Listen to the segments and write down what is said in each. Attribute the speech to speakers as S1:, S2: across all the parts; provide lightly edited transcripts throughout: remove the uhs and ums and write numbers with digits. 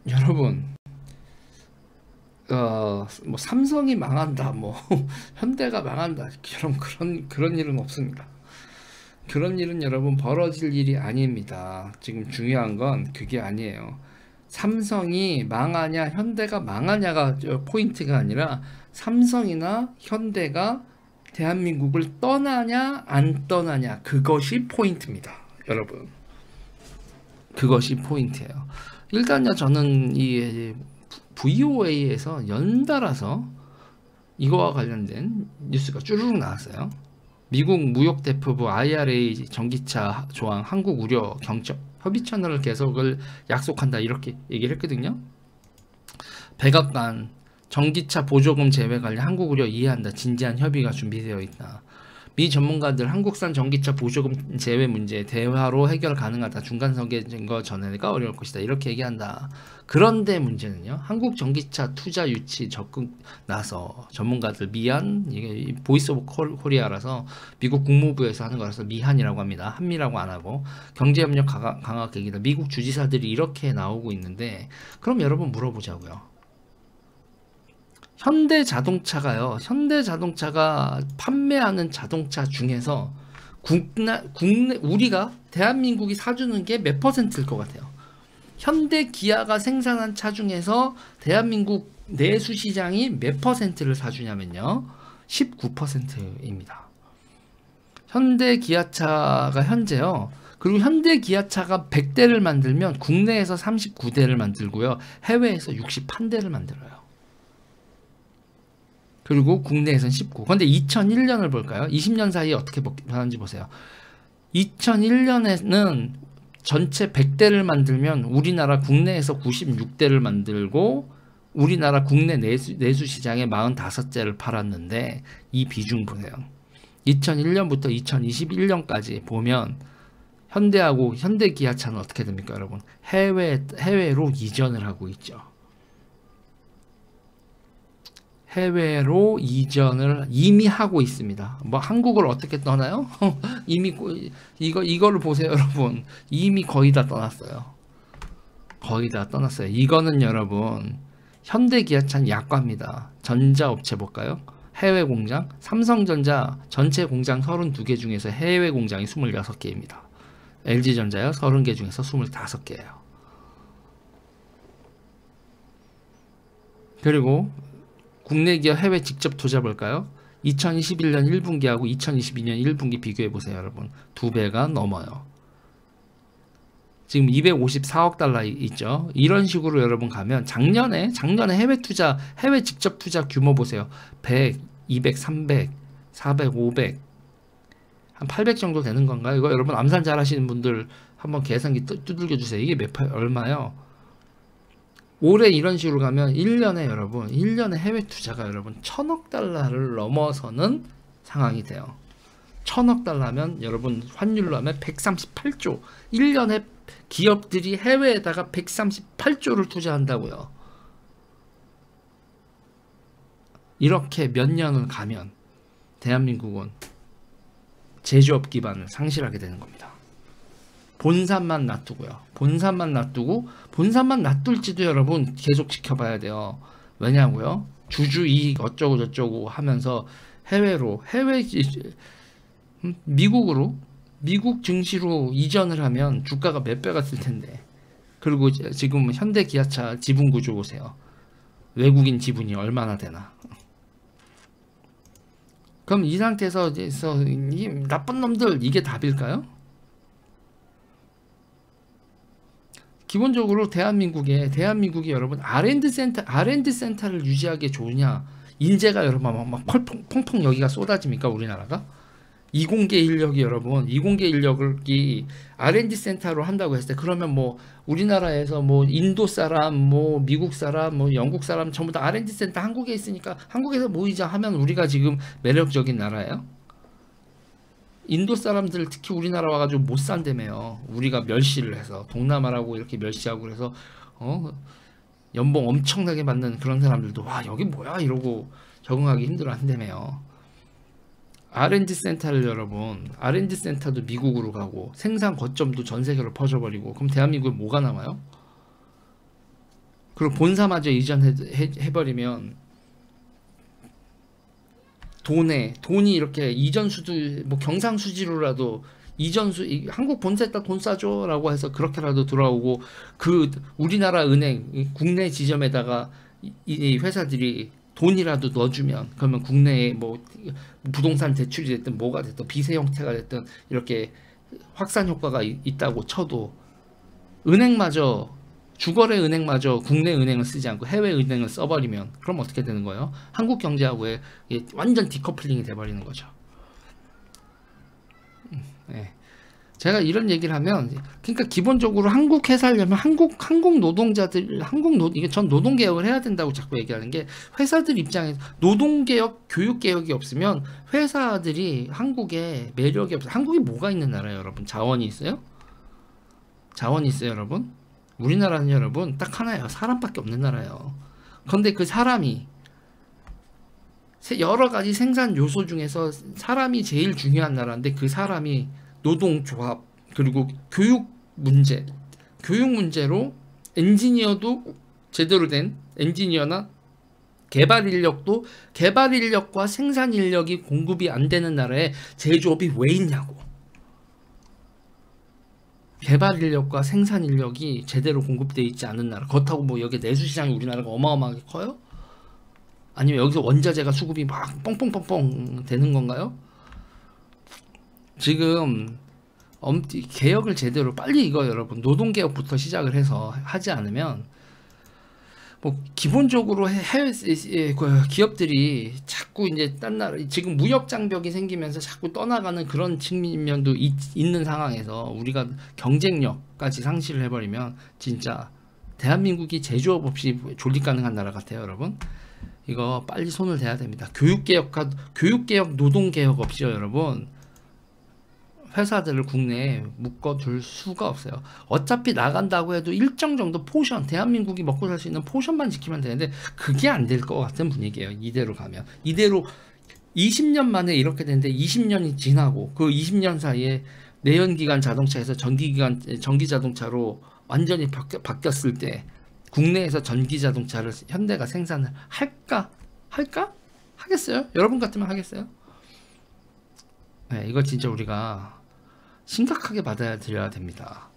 S1: 여러분, 뭐 삼성이 망한다, 뭐 현대가 망한다, 그런 일은 없습니다. 그런 일은 여러분 벌어질 일이 아닙니다. 지금 중요한 건 그게 아니에요. 삼성이 망하냐, 현대가 망하냐가 포인트가 아니라 삼성이나 현대가 대한민국을 떠나냐, 안 떠나냐, 그것이 포인트입니다. 여러분. 그것이 포인트예요. 일단요, 저는 이 VOA에서 연달아서 이거와 관련된 뉴스가 쭈르륵 나왔어요. 미국 무역대표부 IRA 전기차 조항 한국 우려 경첩 협의 채널을 개석을 약속한다 이렇게 얘기를 했거든요. 백악관 전기차 보조금 제외 관련 한국 우려 이해한다. 진지한 협의가 준비되어 있다. 미 전문가들 한국산 전기차 보조금 제외 문제 대화로 해결 가능하다. 중간 선거 증거 전해가 어려울 것이다. 이렇게 얘기한다. 그런데 문제는요. 한국 전기차 투자 유치 적극 나서 전문가들 미한 이게 보이스 오브 코리아라서 미국 국무부에서 하는 거라서 미한이라고 합니다. 한미라고 안 하고 경제협력 강화 계기다. 미국 주지사들이 이렇게 나오고 있는데 그럼 여러분 물어보자고요. 현대자동차가 판매하는 자동차 중에서 국내 우리가 대한민국이 사주는 게 몇 퍼센트일 것 같아요? 현대 기아가 생산한 차 중에서 대한민국 내수 시장이 몇 퍼센트를 사주냐면요. 19%입니다. 현대 기아차가 현재요. 그리고 현대 기아차가 100대를 만들면 국내에서 39대를 만들고요. 해외에서 61대를 만들어요. 그리고 국내에선 19. 그런데 2001년을 볼까요? 20년 사이에 어떻게 변한지 보세요. 2001년에는 전체 100대를 만들면 우리나라 국내에서 96대를 만들고 우리나라 국내 내수 시장에 45대를 팔았는데 이 비중 보세요. 2001년부터 2021년까지 보면 현대하고 현대 기아차는 어떻게 됩니까, 여러분? 해외로 이전을 하고 있죠. 해외로 이전을 이미 하고 있습니다. 뭐 한국을 어떻게 떠나요? 이미 이거를 보세요, 여러분. 이미 거의 다 떠났어요. 거의 다 떠났어요. 이거는 여러분 현대기아차는 약과입니다. 전자업체 볼까요? 해외 공장, 삼성전자 전체 공장 32개 중에서 해외 공장이 26개입니다. LG전자요 30개 중에서 25개예요. 그리고 국내 기업 해외 직접 투자 볼까요? 2021년 1분기하고 2022년 1분기 비교해 보세요, 여러분. 2배가 넘어요. 지금 254억 달러 있죠. 이런 식으로 여러분 가면 작년에 해외 직접 투자 규모 보세요. 100, 200, 300, 400, 500, 한 800 정도 되는 건가요? 이거 여러분 암산 잘 하시는 분들 한번 계산기 두들겨 주세요. 이게 얼마요? 올해 이런 식으로 가면 1년에 해외 투자가 여러분 1000억 달러를 넘어서는 상황이 돼요. 1000억 달러면 여러분 환율로 하면 138조. 1년에 기업들이 해외에다가 138조를 투자한다고요. 이렇게 몇 년을 가면 대한민국은 제조업 기반을 상실하게 되는 겁니다. 본산만 놔두고요. 본산만 놔둘지도 여러분 계속 지켜봐야 돼요. 왜냐고요? 주주 이익 어쩌고 저쩌고 하면서 미국 증시로 이전을 하면 주가가 몇 배가 쓸 텐데. 그리고 지금 현대 기아차 지분 구조 보세요. 외국인 지분이 얼마나 되나. 그럼 이 상태에서 이 나쁜 놈들 이게 답일까요? 기본적으로 대한민국이 여러분 R&D 센터를 유지하기에 좋으냐? 인재가 여러분 막 펑펑 여기가 쏟아집니까, 우리나라가? 이공계 인력이 R&D 센터로 한다고 했을 때 그러면 뭐 우리나라에서 뭐 인도 사람, 뭐 미국 사람, 뭐 영국 사람 전부 다 R&D 센터 한국에 있으니까 한국에서 모이자 하면 우리가 지금 매력적인 나라예요? 인도 사람들 특히 우리나라 와가지고 못 산다며요. 우리가 멸시를 해서 동남아라고 이렇게 멸시하고 그래서 연봉 엄청나게 받는 그런 사람들도 와 여기 뭐야 이러고 적응하기 힘들어 한다며요. R&D 센터를 여러분 R&D 센터도 미국으로 가고 생산 거점도 전 세계로 퍼져버리고 그럼 대한민국에 뭐가 남아요? 그리고 본사마저 이전해버리면 돈이 이렇게 이전수도 뭐 경상수지로라도 이전수 한국 본사에다 돈 싸줘라고 해서 그렇게라도 들어오고 그 우리나라 은행 국내 지점에다가 이 회사들이 돈이라도 넣어주면 그러면 국내에 뭐 부동산 대출이 됐든 뭐가 됐든 비세 형태가 됐든 이렇게 확산 효과가 있다고 쳐도 은행마저 주거래 은행마저 국내 은행을 쓰지 않고 해외 은행을 써버리면 그럼 어떻게 되는 거예요? 한국 경제하고의 완전 디커플링이 돼버리는 거죠. 네. 제가 이런 얘기를 하면 그러니까 기본적으로 한국 회사려면 한국 노동자들 이게 전 노동 개혁을 해야 된다고 자꾸 얘기하는 게 회사들 입장에서 노동 개혁, 교육 개혁이 없으면 회사들이 한국에 매력이 없어요. 한국이 뭐가 있는 나라예요, 여러분? 자원이 있어요? 자원이 있어요, 여러분? 우리나라는 여러분 딱 하나예요. 사람밖에 없는 나라예요. 그런데 그 사람이 여러 가지 생산 요소 중에서 사람이 제일 중요한 나라인데 그 사람이 노동조합 그리고 교육 문제로 엔지니어도 제대로 된 엔지니어나 개발 인력과 생산 인력이 공급이 안 되는 나라에 제조업이 왜 있냐고. 개발 인력과 생산 인력이 제대로 공급되어 있지 않은 나라. 그렇다고 뭐 여기 내수 시장이 우리나라가 어마어마하게 커요? 아니면 여기서 원자재가 수급이 막 뻥뻥뻥뻥 되는 건가요? 지금 개혁을 제대로 빨리 이거 여러분 노동개혁부터 시작을 해서 하지 않으면 뭐 기본적으로 해외 기업들이 자꾸 이제 딴 나라 지금 무역 장벽이 생기면서 자꾸 떠나가는 그런 측면도 있는 상황에서 우리가 경쟁력까지 상실을 해버리면 진짜 대한민국이 제조업 없이 존립 가능한 나라 같아요, 여러분. 이거 빨리 손을 대야 됩니다. 교육개혁, 노동개혁 없이요, 여러분. 회사들을 국내에 묶어둘 수가 없어요. 어차피 나간다고 해도 일정 정도 포션, 대한민국이 먹고 살 수 있는 포션만 지키면 되는데 그게 안 될 것 같은 분위기예요. 이대로 가면. 이대로 20년 만에 이렇게 되는데 20년이 지나고 그 20년 사이에 내연기관 자동차에서 전기 자동차로 완전히 바뀌었을 때 국내에서 전기 자동차를 현대가 생산을 할까? 하겠어요? 여러분 같으면 하겠어요? 네, 이거 진짜 우리가 심각하게 받아들여야 됩니다.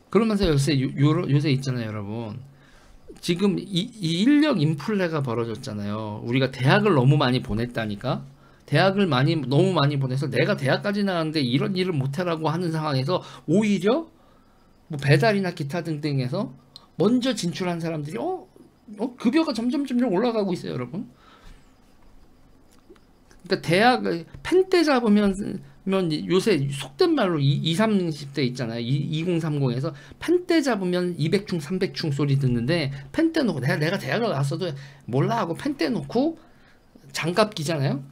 S1: 그러면서 요새 있잖아요, 여러분. 지금 이 인력 인플레가 벌어졌잖아요. 우리가 대학을 너무 많이 보냈다니까. 대학을 너무 많이 보내서 내가 대학까지 나왔는데 이런 일을 못해라고 하는 상황에서 오히려 뭐 배달이나 기타 등등에서 먼저 진출한 사람들이 급여가 점점 올라가고 있어요, 여러분. 그러니까 대학 펜때 잡으면 요새 속된 말로 20, 30대 있잖아요. 2030에서 펜때 잡으면 200충 300충 소리 듣는데 펜때 놓고 내가 대학을 나왔어도 몰라 하고 펜때 놓고 장갑 끼잖아요.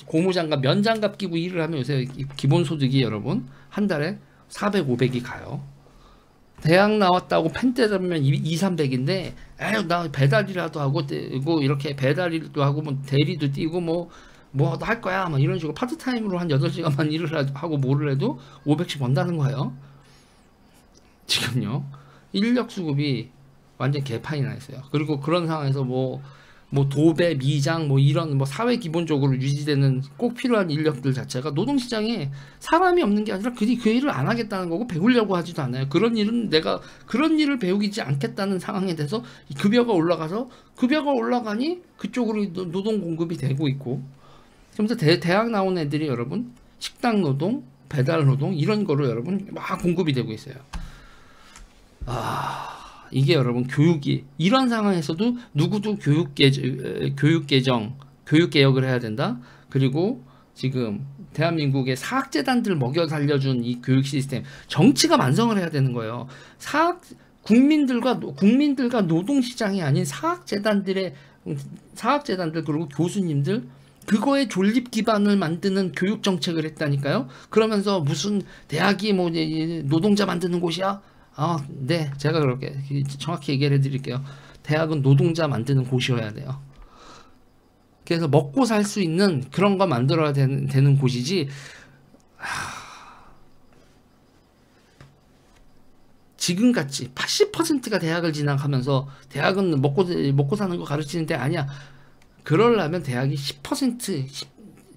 S1: 고무장갑 면장갑 끼고 일을 하면 요새 기본소득이 여러분 한 달에 400, 500이 가요. 대학 나왔다고 펜때 잡으면 2, 300인데 에휴 나 배달이라도 하고 이렇게 배달일도 하고 뭐 대리도 뛰고 뭐 할 거야 막 이런 식으로 파트타임으로 한 8시간만 일을 하고 뭐를 해도 500씩 번다는 거예요. 지금요 인력 수급이 완전 개판이 나 있어요. 그리고 그런 상황에서 뭐 도배, 미장 이런 사회 기본적으로 유지되는 꼭 필요한 인력들 자체가 노동시장에 사람이 없는 게 아니라 그 일을 안 하겠다는 거고 배우려고 하지도 않아요. 그런 내가 그런 일을 배우지 않겠다는 상황에 대해서 급여가 올라가니 그쪽으로 노동 공급이 되고 있고 그러면서 대학 나온 애들이 여러분 식당 노동, 배달 노동 이런 거로 여러분 막 공급이 되고 있어요. 이게 여러분 교육이 이런 상황에서도 누구도 교육 개혁을 해야 된다. 그리고 지금 대한민국의 사학재단들 먹여 살려준 이 교육 시스템 정치가 만성을 해야 되는 거예요. 국민들과 노동시장이 아닌 사학재단들 그리고 교수님들 그거에 존립 기반을 만드는 교육 정책을 했다니까요. 그러면서 무슨 대학이 노동자 만드는 곳이야? 네, 제가 그렇게 정확히 얘기를 해드릴게요. 대학은 노동자 만드는 곳이어야 돼요. 그래서 먹고 살 수 있는 그런 거 만들어야 되는 곳이지. 지금같이 80%가 대학을 진학하면서 대학은 먹고 사는 거 가르치는 데 아니야. 그러려면 대학이 10%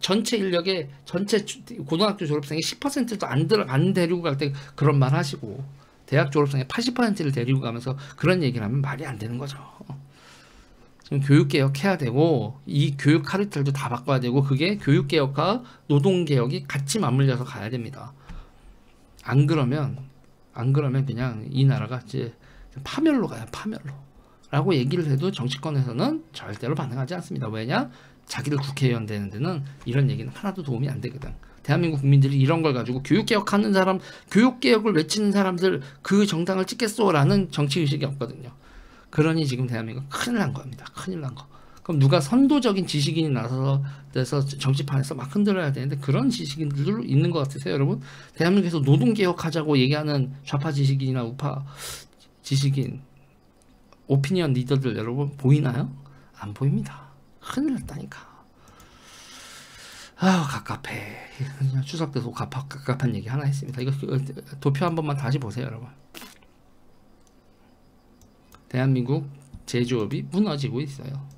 S1: 전체 인력의 전체 고등학교 졸업생의 10%도 안 데리고 갈 때 그런 말 하시고 대학 졸업생의 80%를 데리고 가면서 그런 얘기를 하면 말이 안 되는 거죠. 지금 교육개혁 해야 되고 이 교육 카리텔도 다 바꿔야 되고 그게 교육개혁과 노동개혁이 같이 맞물려서 가야 됩니다. 안 그러면 그냥 이 나라가 이제 파멸로 가요. 파멸로. 라고 얘기를 해도 정치권에서는 절대로 반응하지 않습니다. 왜냐? 자기들 국회의원 되는 데는 이런 얘기는 하나도 도움이 안 되거든. 대한민국 국민들이 이런 걸 가지고 교육개혁하는 사람, 교육개혁을 외치는 사람들 그 정당을 찍겠소라는 정치의식이 없거든요. 그러니 지금 대한민국 큰일 난 겁니다. 큰일 난 거. 그럼 누가 선도적인 지식인이 나서서 정치판에서 막 흔들어야 되는데 그런 지식인들 있는 것 같으세요, 여러분? 대한민국에서 노동개혁하자고 얘기하는 좌파 지식인이나 우파 지식인, 오피니언 리더들 여러분 보이나요? 안 보입니다. 큰일 났다니까. 아우 갑갑해. 추석 때도 갑갑한 얘기 하나 했습니다. 이거 도표 한 번만 다시 보세요, 여러분. 대한민국 제조업이 무너지고 있어요.